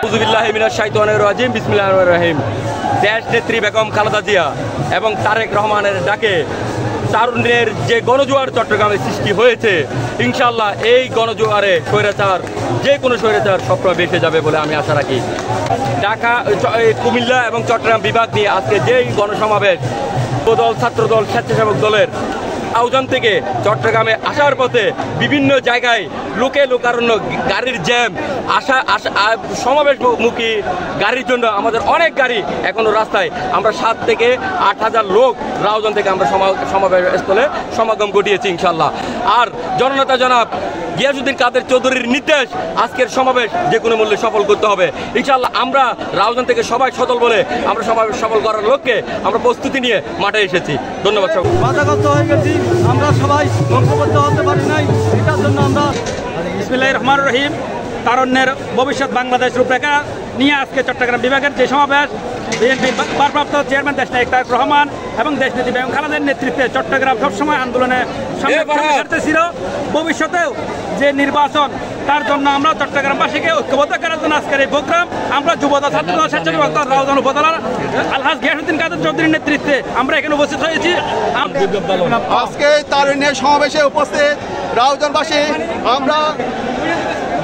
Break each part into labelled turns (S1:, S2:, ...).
S1: আউযুবিল্লাহি মিনাশ শাইতানির রাজিম বিসমিল্লাহির রহমানির রহিম। দেশ নেত্রী বেগম খালেদা জিয়া এবং তারেক রহমানের ডাকে তারুণ্যের যে গণজোয়ার চট্টগ্রামে সৃষ্টি হয়েছে, ইনশাআল্লাহ এই গণজোয়ারে স্বৈরাচার যে কোনো স্বৈরাচার স্বপ্ন ভেসে যাবে বলে আমি আশা রাখি। ঢাকা, কুমিল্লা এবং চট্টগ্রাম বিভাগ নিয়ে আজকে যেই গণসমাবেশ যুবদল, ছাত্রদল, স্বেচ্ছাসেবক দলের আয়োজন থেকে চট্টগ্রামে আসার পথে বিভিন্ন জায়গায় লোকারণ্য, গাড়ির জ্যাম, সমাবেশমুখী গাড়ির জন্য আমাদের অনেক গাড়ি এখনো রাস্তায়। আমরা 7 থেকে 8,000 লোক রাউজান থেকে আমরা সমাবেশ স্থলে সমাগম ঘটিয়েছি ইনশাল্লাহ। আর জননেতা জনাব গিয়াসউদ্দিন কাদের চৌধুরীর নির্দেশ আজকের সমাবেশ যে কোনো মূল্যে সফল করতে হবে ইনশাল্লাহ। আমরা রাউজান থেকে সবাই সচল বলে আমরা সমাবেশ সফল করার লক্ষ্যে আমরা প্রস্তুতি নিয়ে মাঠে এসেছি। ধন্যবাদ।
S2: বাধাগ্রস্ত হয়ে গেছি, আমরা সবাই ঐক্যবদ্ধ হতে পারি নাই, এটার জন্য আমরা
S3: বিসমিল্লাহির রহমানির রহিম। তারুণ্যের ভবিষ্যৎ বাংলাদেশ রূপরেখা নিয়ে আজকে চট্টগ্রাম বিভাগের যে সমাবেশ, বিএনপির ভারপ্রাপ্ত চেয়ারম্যান দেশনায়ক তারেক রহমান এবং দেশনেত্রী বেগম খালেদার নেতৃত্বে চট্টগ্রাম সবসময় আন্দোলনে সামনে ছিল। ভবিষ্যতেও যে নির্বাচন, তার জন্য আমরা চট্টগ্রামবাসীকে ঐক্যবদ্ধ করার জন্য আজকের এই প্রোগ্রাম আমরা যুবদল, ছাত্রদল, স্বেচ্ছাসেবক দল রাউজান উপজেলার আলহাজ গিয়াসউদ্দিন কাদের চৌধুরীর নেতৃত্বে আমরা এখানে উপস্থিত হয়েছি।
S4: আজকে তারুণ্যের সমাবেশে উপস্থিত রাউজানবাসী আমরা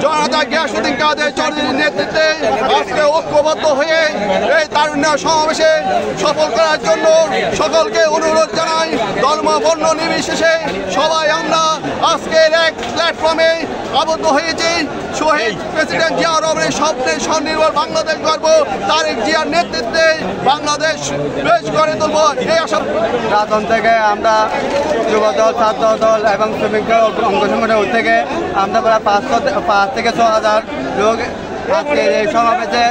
S4: জনতা গিয়াসউদ্দিন কাদের চৌধুরীর নেতৃত্বে আজকে ঐক্যবদ্ধ হয়ে এই তারুণ্য সমাবেশে সফল করার জন্য সকলকে অনুরোধ জানাই। ধর্ম বর্ণ নির্বিশেষে সবাই আমরা আজকের এক প্ল্যাটফর্মে আবদ্ধ হয়েছি। শহীদ প্রেসিডেন্ট জিয়া রহমানের স্বপ্নে স্বনির্ভর বাংলাদেশ গর্ব তারেক জিয়ার নেতৃত্বে বাংলাদেশ বেশ গড়ে তুলব এই আশা।
S2: রাজন থেকে আমরা যুবদল, ছাত্রদল এবং শ্রমিক অঙ্গ সংগঠন থেকে আমরা প্রায় 5 থেকে 6,000 লোক আজকে এই সমাবেশে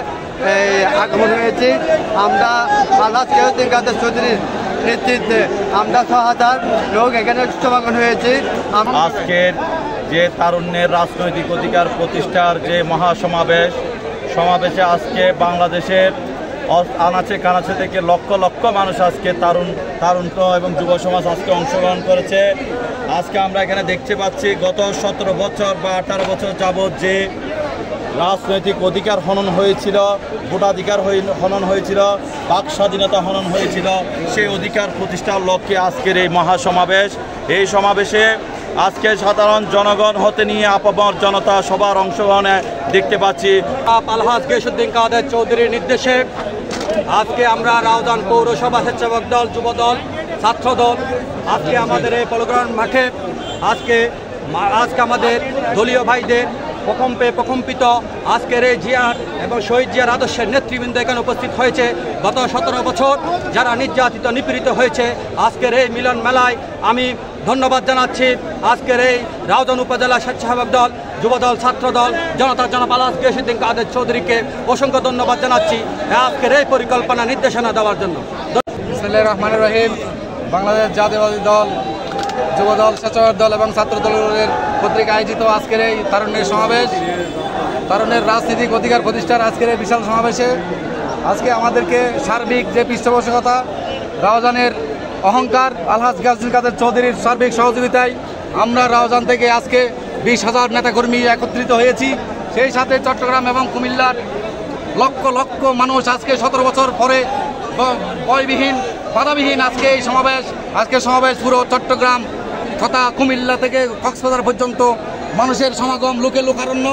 S2: আগমন হয়েছি। আমরা আলহাজ গিয়াসউদ্দিন কাদের চৌধুরীর নেতৃত্বে আমরা 6,000 লোক এখানে সমাগম হয়েছি।
S5: আজকের যে তারুণ্যের রাজনৈতিক অধিকার প্রতিষ্ঠার যে সমাবেশে আজকে বাংলাদেশের আনাচে কানাচে থেকে লক্ষ লক্ষ মানুষ আজকে তারুণ্য এবং যুব সমাজ আজকে অংশগ্রহণ করেছে। আজকে আমরা এখানে দেখতে পাচ্ছি গত 17 বছর বা 18 বছর যাবৎ যে রাজনৈতিক অধিকার হনন হয়েছিল, ভোটাধিকার হনন হয়েছিল, বাক স্বাধীনতা হনন হয়েছিল, সেই অধিকার প্রতিষ্ঠার লক্ষ্যে আজকের এই মহাসমাবেশ। এই সমাবেশে আজকে সাধারণ জনগণ হতে নিয়ে আপামর জনতা সবার অংশগ্রহণে দেখতে পাচ্ছি।
S1: আলহাজ গিয়াসউদ্দিন কাদের চৌধুরীর নির্দেশে আজকে আমরা রাউজান পৌরসভা, স্বেচ্ছাসেবক দল, যুবদল, ছাত্রদল আজকে আমাদের এই পলগ্রাউন্ড মাঠে আজকে আমাদের দলীয় ভাইদের প্রকম্পিত আজকের এই জিয়ার এবং শহীদ জিয়ার আদর্শের নেতৃবৃন্দ এখানে উপস্থিত হয়েছে। গত 17 বছর যারা নির্যাতিত, নিপীড়িত হয়েছে, আজকের এই মিলন মেলায় আমি ধন্যবাদ জানাচ্ছি আজকের এই রাউজান উপজেলা স্বেচ্ছাসেবক দল, যুবদল, ছাত্রদল, জনতা জনাব আলহাজ গিয়াসউদ্দিন কাদের চৌধুরীকে অসংখ্য ধন্যবাদ জানাচ্ছি আজকের এই পরিকল্পনা নির্দেশনা দেওয়ার জন্য।
S6: বিসমিল্লাহির রহমানির রহিম। বাংলাদেশ জাতীয়তাবাদী দল, যুবদল, স্বেচ্ছাসেবক দল এবং ছাত্রদলের কর্তৃক আয়োজিত আজকের এই তারুণ্যের সমাবেশ, তারুণ্যের রাজনৈতিক অধিকার প্রতিষ্ঠার আজকের এই বিশাল সমাবেশে আজকে আমাদেরকে সার্বিক যে পৃষ্ঠপোষকতা, রাউজানের অহংকার আলহাজ গিয়াসউদ্দিন কাদের চৌধুরীর সার্বিক সহযোগিতায় আমরা রাউজান থেকে আজকে 20,000 নেতাকর্মী একত্রিত হয়েছি। সেই সাথে চট্টগ্রাম এবং কুমিল্লার লক্ষ লক্ষ মানুষ আজকে 17 বছর পরে ভয়বিহীন, বাধাবিহীন আজকে সমাবেশ পুরো চট্টগ্রাম তথা কুমিল্লা থেকে কক্সবাজার পর্যন্ত মানুষের সমাগম, লোকারণ্য।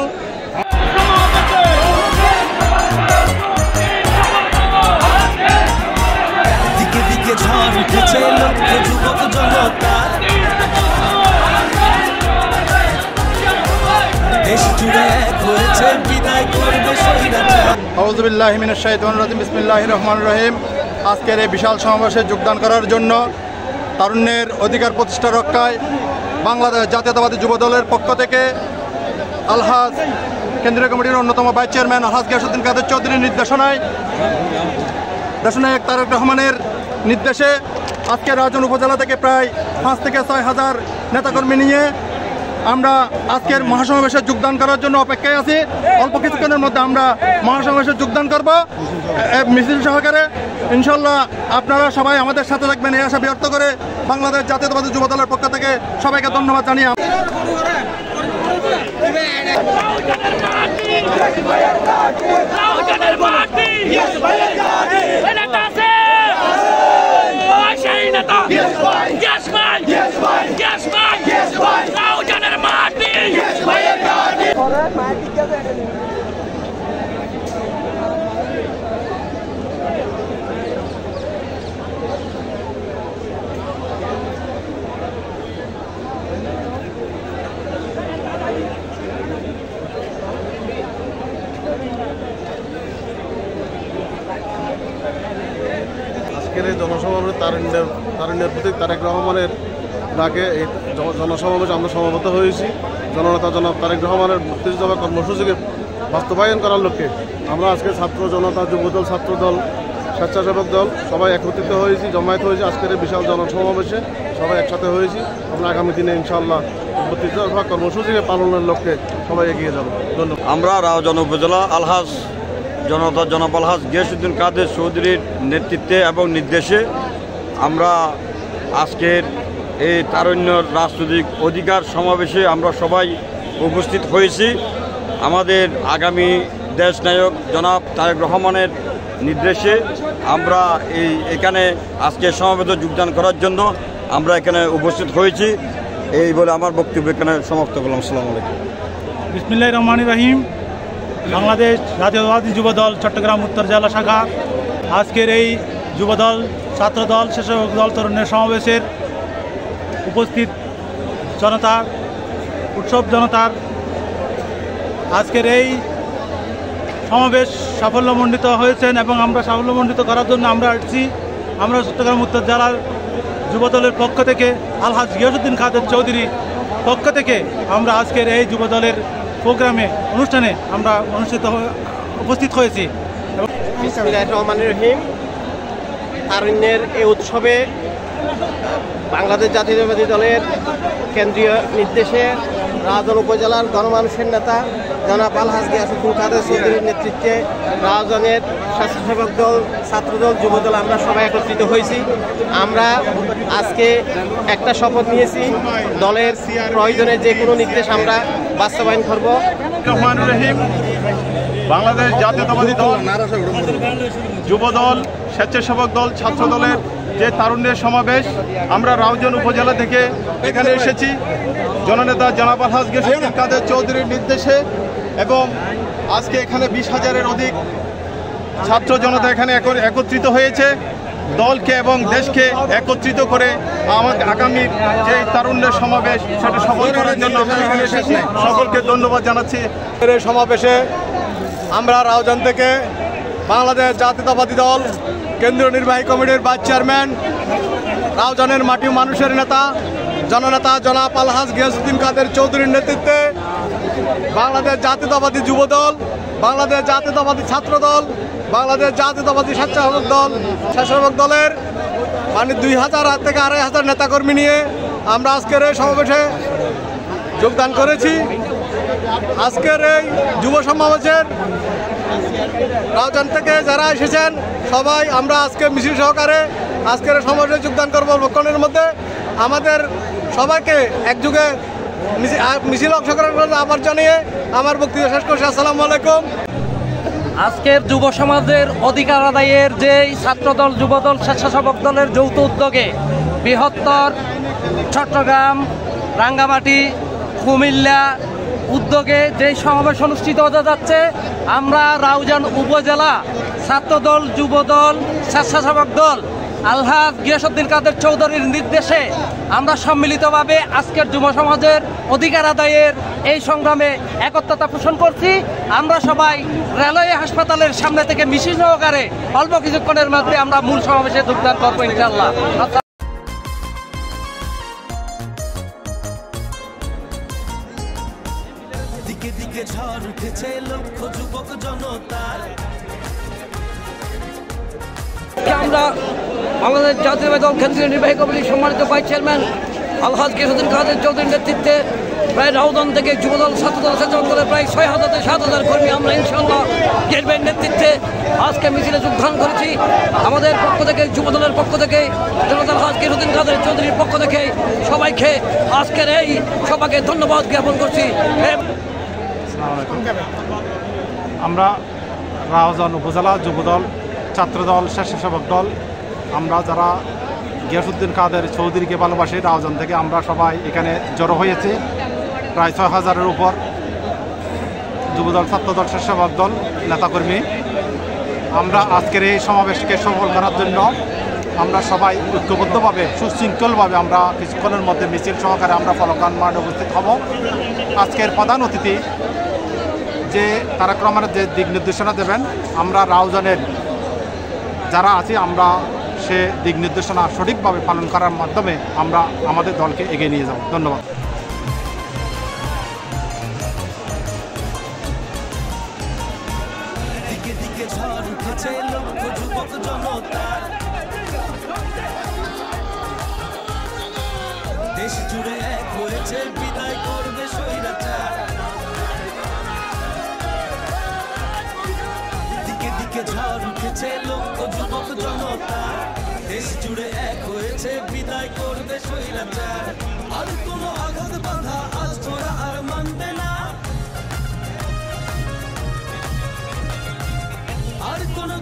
S7: দিকে দিকে ঝড় উঠেছে, লক্ষ যুবক জনতা দেশ জুড়ে এক হয়েছে, বিদায় করবে স্বৈরাচার।
S4: আউযুবিল্লাহি মিনাশ শাইতানির রাজিম বিসমিল্লাহির রহমানির রহিম। আজকের এই বিশাল সমাবেশে যোগদান করার জন্য তারুণ্যের অধিকার প্রতিষ্ঠা রক্ষায় বাংলাদেশ জাতীয়তাবাদী যুবদলের পক্ষ থেকে আলহাজ কেন্দ্রীয় কমিটির অন্যতম ভাইস চেয়ারম্যান আলহাজ গিয়াসউদ্দিন কাদের চৌধুরীর নির্দেশনায় দেশনায়ক তারেক রহমানের নির্দেশে আজকে রাউজান উপজেলা থেকে প্রায় 5 থেকে 6,000 নেতাকর্মী নিয়ে আমরা আজকের মহাসমাবেশে যোগদান করার জন্য অপেক্ষায় আছি। অল্প কিছুক্ষণের মধ্যে আমরা মহাসমাবেশে যোগদান করব মিছিল সহকারে। ইনশাল্লাহ আপনারা সবাই আমাদের সাথে থাকবেন এই আশা ব্যক্ত করে বাংলাদেশ জাতীয়তাবাদী যুবদলের পক্ষ থেকে সবাইকে ধন্যবাদ জানিয়ে
S8: আজকের এই জনসমাবেশ তারুণ্যের প্রতীক তারেক রহমানের ডাকে এই জনসমাবেশ আমরা সমবেত হয়েছি। জননেতা জনাব তারেক রহমানের ৩২ দফা কর্মসূচিকে বাস্তবায়ন করার লক্ষ্যে আমরা আজকে ছাত্র জনতা যুবদল ছাত্রদল স্বেচ্ছাসেবক দল সবাই একত্রিত হয়েছি, জমায়েত হয়েছি। আজকের এই বিশাল জনসমাবেশে সবাই একসাথে হয়েছি। আমরা আগামী দিনে ইনশাআল্লাহ ৩২ দফা কর্মসূচিকে পালনের লক্ষ্যে সবাই এগিয়ে যাব। ধন্যবাদ।
S5: আমরা রাউজান উপজেলা আলহাজ জনতা জনাব আলহাজ গিয়াসউদ্দিন কাদের চৌধুরীর নেতৃত্বে এবং নির্দেশে আমরা আজকের এই তারুণ্য রাজনৈতিক অধিকার সমাবেশে আমরা সবাই উপস্থিত হয়েছি। আমাদের আগামী দেশনায়ক জনাব তারেক রহমানের নির্দেশে আমরা এখানে আজকে সমাবেশে যোগদান করার জন্য আমরা এখানে উপস্থিত হয়েছি। এই বলে আমার বক্তব্য এখানে সমাপ্ত করলাম। আসসালামু আলাইকুম।
S9: বিসমিল্লাহির রহমানির রহিম। বাংলাদেশ জাতীয়তাবাদী যুবদল চট্টগ্রাম উত্তর জেলা শাখা আজকের এই যুবদল ছাত্রদল স্বেচ্ছাসেবক দল তরুণের সমাবেশের উপস্থিত জনতার উৎসব জনতার আজকের এই সমাবেশ সাফল্যমণ্ডিত হয়েছেন এবং আমরা সাফল্যমণ্ডিত করার জন্য আমরা আসছি। আমরা চট্টগ্রাম উত্তর জেলার যুবদলের পক্ষ থেকে আলহাজ গিয়াসউদ্দিন কাদের চৌধুরী পক্ষ থেকে আমরা আজকের এই যুবদলের প্রোগ্রামে অনুষ্ঠানে আমরা উপস্থিত হয়েছি।
S10: বিসমিল্লাহির রহমানির রহিম। তারুণ্যের এই উৎসবে বাংলাদেশ জাতীয়তাবাদী দলের কেন্দ্রীয় নির্দেশে রাউজান উপজেলার গণমানুষের নেতা জনাব আলহাজ গিয়াসউদ্দিন কাদের চৌধুরীর নেতৃত্বে রাউজানের স্বেচ্ছাসেবক দল ছাত্রদল যুবদল আমরা সবাই একত্রিত হয়েছি। আমরা আজকে একটা শপথ নিয়েছি, দলের প্রয়োজনে যে কোনো নির্দেশ আমরা বাস্তবায়ন করব।
S8: রহমানুর রহিম। বাংলাদেশ জাতীয়তাবাদী দল যুবদল স্বেচ্ছাসেবক দল ছাত্রদলের যে তারুণ্যের সমাবেশ আমরা রাউজান উপজেলা থেকে এখানে এসেছি জননেতা জনাব আলহাজ গিয়াসউদ্দিন কাদের চৌধুরীর নির্দেশে, এবং আজকে এখানে 20,000-এর অধিক ছাত্র জনতা এখানে একত্রিত হয়েছে। দলকে এবং দেশকে একত্রিত করে আমাদের আগামীর যে তারুণ্যের সমাবেশ সেটা সফল করার জন্য আমরা এখানে এসেছি। সকলকে ধন্যবাদ জানাচ্ছি।
S2: এই সমাবেশে আমরা রাউজান থেকে বাংলাদেশ জাতীয়তাবাদী দল কেন্দ্রীয় নির্বাহী কমিটির ভাইস চেয়ারম্যান, রাউজানের মাটি মানুষের নেতা জননেতা জনাব আলহাজ গিয়াসউদ্দিন কাদের চৌধুরীর নেতৃত্বে বাংলাদেশ জাতীয়তাবাদী যুবদল, বাংলাদেশ জাতীয়তাবাদী ছাত্রদল, বাংলাদেশ জাতীয়তাবাদী স্বেচ্ছাসেবক দলের 2000 থেকে 2500 নেতাকর্মী নিয়ে আমরা আজকের এই সমাবেশে যোগদান করেছি। আজকের এই যুব সমাবেশের রাউজান থেকে যারা এসেছেন সবাই আমরা আজকে মিছিল সহকারে আজকের সমাবেশে যোগদান করব। লক্ষণের মধ্যে আমাদের সবাইকে একযোগে মিছিল অংশগ্রহণ করার আহ্বান জানিয়ে আমার বক্তব্য শেষ করছি। আসসালামু আলাইকুম।
S11: আজকের যুব সমাজের অধিকার আদায়ের যে ছাত্রদল যুবদল স্বেচ্ছাসেবক দলের যৌথ উদ্যোগে বৃহত্তর চট্টগ্রাম, রাঙ্গামাটি, কুমিল্লা উদ্যোগে যে সমাবেশ অনুষ্ঠিত হতে যাচ্ছে, আমরা রাউজান উপজেলা ছাত্রদল যুবদল স্বেচ্ছাসেবক দল আলহাজ গিয়াসউদ্দিন কাদের চৌধুরীর নির্দেশে আমরা সম্মিলিতভাবে আজকের যুব সমাজের অধিকার আদায়ের এই সংগ্রামে একত্রতা পোষণ করছি। আমরা সবাই রেলওয়ে হাসপাতালের সামনে থেকে মিছিল সহকারে অল্প কিছুক্ষণের মধ্যে আমরা মূল সমাবেশে যোগদান করবো ইনশাআল্লাহ।
S7: দিকে দিকে ঝড় উঠেছে লক্ষ যুবক জনতার।
S11: আমরা বাংলাদেশ জাতীয়তাবাদী দল কেন্দ্রীয় নির্বাহী কমিটির সম্মানিত ভাইস চেয়ারম্যান আলহাজ গিয়াসউদ্দিন কাদের চৌধুরীর নেতৃত্বে প্রায় রাউজান থেকে যুবদল ছাত্রদল স্বেচ্ছাসেবক দলের প্রায় 6,000 থেকে 7,000 কর্মী আমরা ইনশাআল্লাহ গেরবের নেতৃত্বে আজকে মিছিলে যোগদান করেছি। আমাদের পক্ষ থেকে যুবদলের পক্ষ থেকে জনতা আলহাজ গিয়াসউদ্দিন কাদের চৌধুরীর পক্ষ থেকে সবাইকে আজকের এই সবাইকে ধন্যবাদ জ্ঞাপন করছি।
S9: আমরা রাউজান উপজেলা যুবদল ছাত্রদল স্বেচ্ছাসেবক দল আমরা যারা গিয়াসউদ্দিন কাদের চৌধুরীকে ভালোবাসি রাউজান থেকে আমরা সবাই এখানে জড়ো হয়েছি। প্রায় 6,000-এর উপর যুবদল ছাত্রদল স্বেচ্ছাসেবক দল নেতাকর্মী। আমরা আজকের এই সমাবেশকে সফল করার জন্য আমরা সবাই ঐক্যবদ্ধভাবে সুশৃঙ্খলভাবে আমরা কিছুক্ষণের মধ্যে মিছিল সহকারে আমরা ফলকান মাঠে উপস্থিত হব। আজকের প্রধান অতিথি যে তারেক রহমানের যে দিক নির্দেশনা দেবেন, আমরা রাউজানের যারা আছি আমরা
S8: সে দিক নির্দেশনা সঠিকভাবে পালন করার মাধ্যমে আমরা আমাদের দলকে এগিয়ে নিয়ে যাব। ধন্যবাদ।
S7: দিকে দিকে ঝড় উঠেছে লক্ষ যুবক জনতা, দেশ জুড়ে এক হয়েছে বিদায় করবে স্বৈরাচার। দিকে দিকে ঝড় উঠেছে লক্ষ যুবক জনতা, দেশ জুড়ে এক হয়েছে বিদায় করবে স্বৈরাচার। আর কোনো আঘাত বাধা আজ তোরা আর মানবে না, আর কোনো